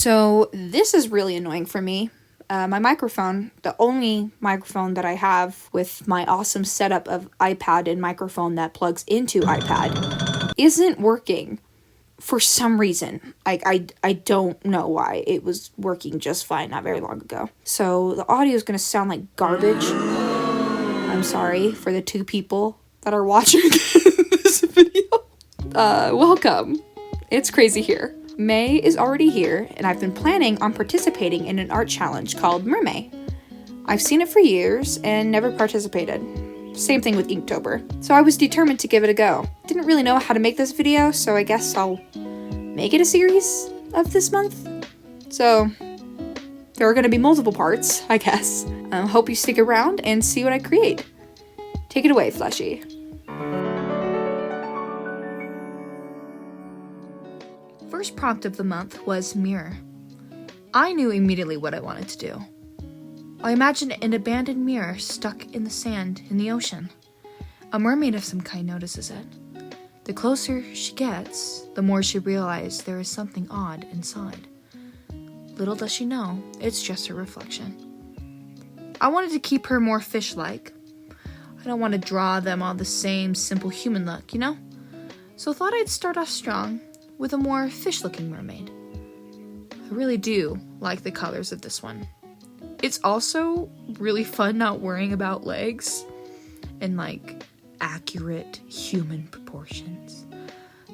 So this is really annoying for me. My microphone, the only microphone that I have with my awesome setup of iPad and microphone that plugs into iPad, isn't working for some reason. I don't know why. It was working just fine not very long ago. So the audio is going to sound like garbage. I'm sorry for the 2 people that are watching this video. Welcome. It's KrayZee here. May is already here, and I've been planning on participating in an art challenge called MerMay. I've seen it for years and never participated. Same thing with Inktober. So I was determined to give it a go. Didn't really know how to make this video, so I guess I'll make it a series of this month. So there are going to be multiple parts, I guess. Hope you stick around and see what I create. Take it away, Fleshy. First prompt of the month was mirror. I knew immediately what I wanted to do. I imagined an abandoned mirror stuck in the sand in the ocean. A mermaid of some kind notices it. The closer she gets, the more she realizes there is something odd inside. Little does she know, it's just her reflection. I wanted to keep her more fish-like. I don't want to draw them all the same simple human look, you know? So thought I'd start off strong with a more fish-looking mermaid. I really do like the colors of this one. It's also really fun not worrying about legs and like accurate human proportions.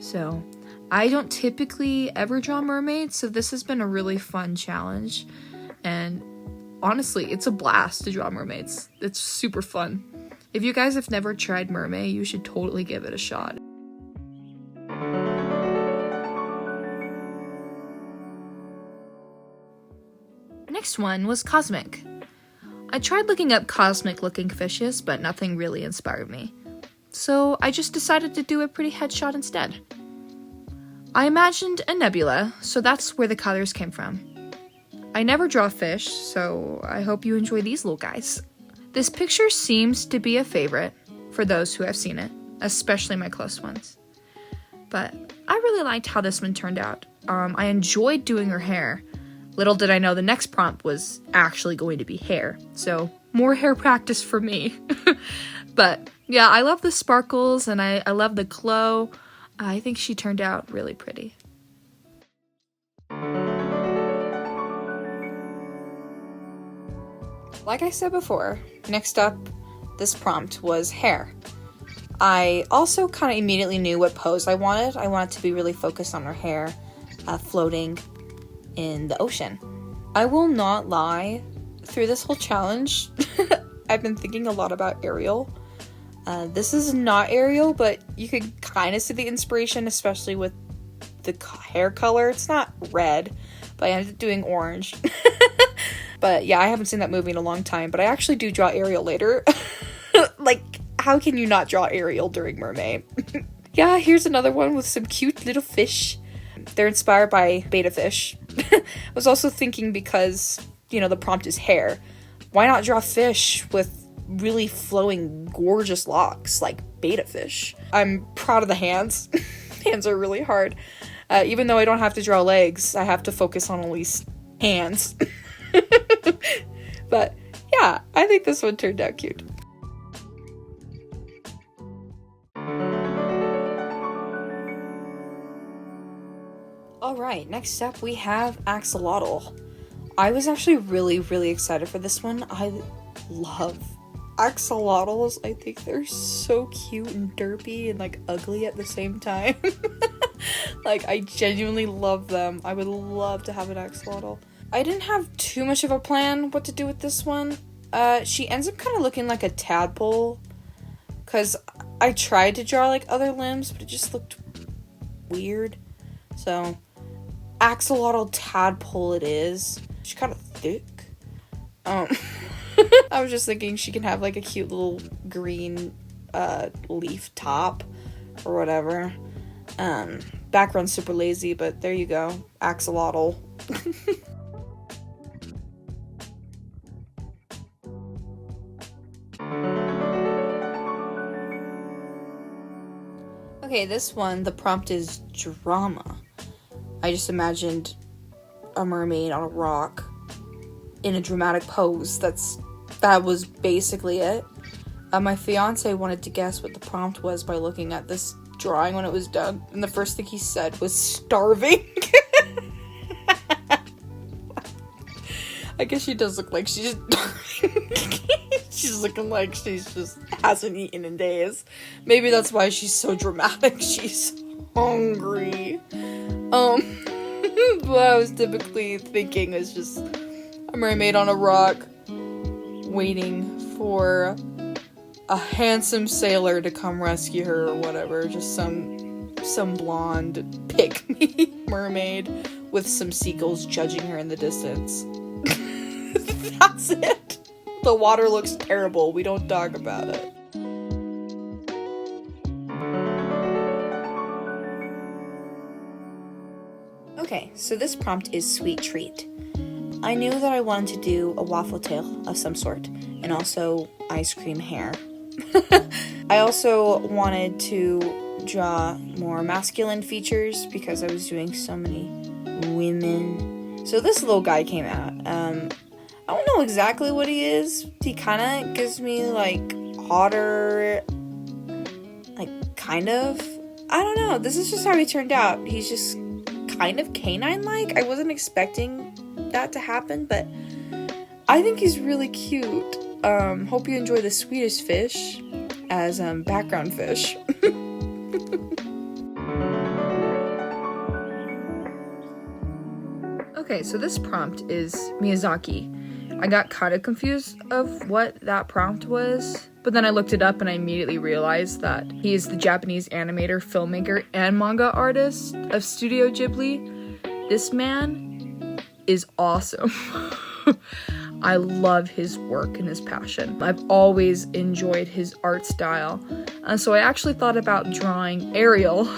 So I don't typically ever draw mermaids, so this has been a really fun challenge. And honestly, it's a blast to draw mermaids. It's super fun. If you guys have never tried MerMay, you should totally give it a shot. Next one was cosmic. I tried looking up cosmic looking fishes, but nothing really inspired me. So I just decided to do a pretty headshot instead. I imagined a nebula, so that's where the colors came from. I never draw fish, so I hope you enjoy these little guys. This picture seems to be a favorite for those who have seen it, especially my close ones. But I really liked how this one turned out. I enjoyed doing her hair. Little did I know the next prompt was actually going to be hair, so more hair practice for me. But yeah, I love the sparkles and I love the glow. I think she turned out really pretty. Like I said before, next up, this prompt was hair. I also kind of immediately knew what pose I wanted. I wanted to be really focused on her hair, floating in the ocean. I will not lie, through this whole challenge, I've been thinking a lot about Ariel. This is not Ariel, but you could kind of see the inspiration, especially with the hair color. It's not red, but I ended up doing orange. But yeah, I haven't seen that movie in a long time, but I actually do draw Ariel later. Like, how can you not draw Ariel during MerMay? Yeah, here's another one with some cute little fish. They're inspired by betta fish. I was also thinking because, you know, the prompt is hair. Why not draw fish with really flowing, gorgeous locks like betta fish? I'm proud of the hands. Hands are really hard. Even though I don't have to draw legs, I have to focus on at least hands. But yeah, I think this one turned out cute. Alright, next up we have axolotl. I was actually really excited for this one. I love axolotls. I think they're so cute and derpy and like ugly at the same time. Like, I genuinely love them. I would love to have an axolotl. I didn't have too much of a plan what to do with this one. She ends up kind of looking like a tadpole, because I tried to draw like other limbs, but it just looked weird. So axolotl tadpole it is. She's kind of thick. I was just thinking she can have like a cute little green leaf top or whatever. Background's super lazy, but there you go. Axolotl. Okay, this one, the prompt is drama. I just imagined a mermaid on a rock in a dramatic pose. That was basically it. My fiance wanted to guess what the prompt was by looking at this drawing when it was done, and the first thing he said was starving. I guess she does look like she's starving. She's looking like she's just hasn't eaten in days. Maybe that's why she's so dramatic. She's hungry. What I was typically thinking is just a mermaid on a rock waiting for a handsome sailor to come rescue her or whatever. Just some blonde pick-me mermaid with some seagulls judging her in the distance. That's it. The water looks terrible. We don't talk about it. Okay, so this prompt is sweet treat. I knew that I wanted to do a waffle tail of some sort, and also ice cream hair. I also wanted to draw more masculine features because I was doing so many women. So this little guy came out. I don't know exactly what he is. He kind of gives me like hotter, like kind of. I don't know. This is just how he turned out. He's just kind of canine-like. I wasn't expecting that to happen, but I think he's really cute. Hope you enjoy the Swedish fish as background fish. Okay, so this prompt is Miyazaki. I got kind of confused of what that prompt was, but then I looked it up and I immediately realized that he is the Japanese animator, filmmaker, and manga artist of Studio Ghibli. This man is awesome. I love his work and his passion. I've always enjoyed his art style. So I actually thought about drawing Ariel,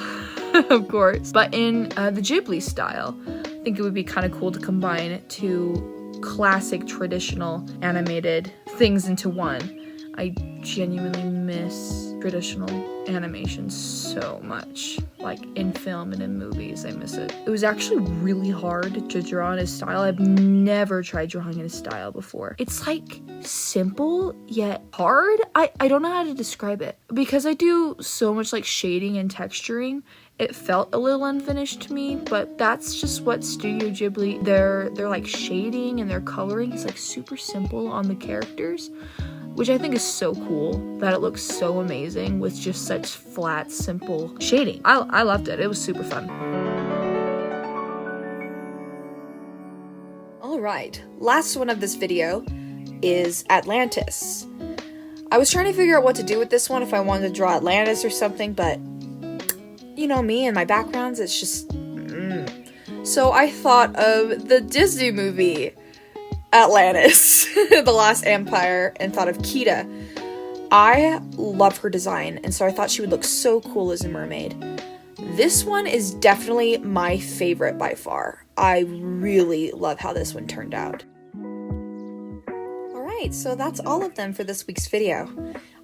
of course, but in the Ghibli style. I think it would be kind of cool to combine two classic traditional animated things into one. I genuinely miss traditional animation so much. Like in film and in movies, I miss it. It was actually really hard to draw in his style. I've never tried drawing in his style before. It's like simple yet hard. I don't know how to describe it. Because I do so much like shading and texturing, it felt a little unfinished to me, but that's just what Studio Ghibli, their like shading and their coloring is like super simple on the characters, which I think is so cool that it looks so amazing with just such flat, simple shading. I loved it. It was super fun. Alright, last one of this video is Atlantis. I was trying to figure out what to do with this one, if I wanted to draw Atlantis or something, but you know me and my backgrounds, it's just So I thought of the Disney movie Atlantis, The Last Empire, and thought of Kida. I love her design, and so I thought she would look so cool as a mermaid. This one is definitely my favorite by far. I really love how this one turned out. Alright, so that's all of them for this week's video.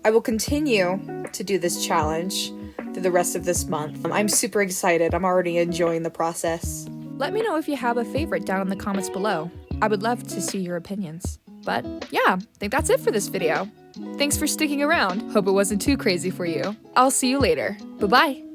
I will continue to do this challenge through the rest of this month. I'm super excited. I'm already enjoying the process. Let me know if you have a favorite down in the comments below. I would love to see your opinions. But yeah, I think that's it for this video. Thanks for sticking around. Hope it wasn't too crazy for you. I'll see you later. Bye-bye.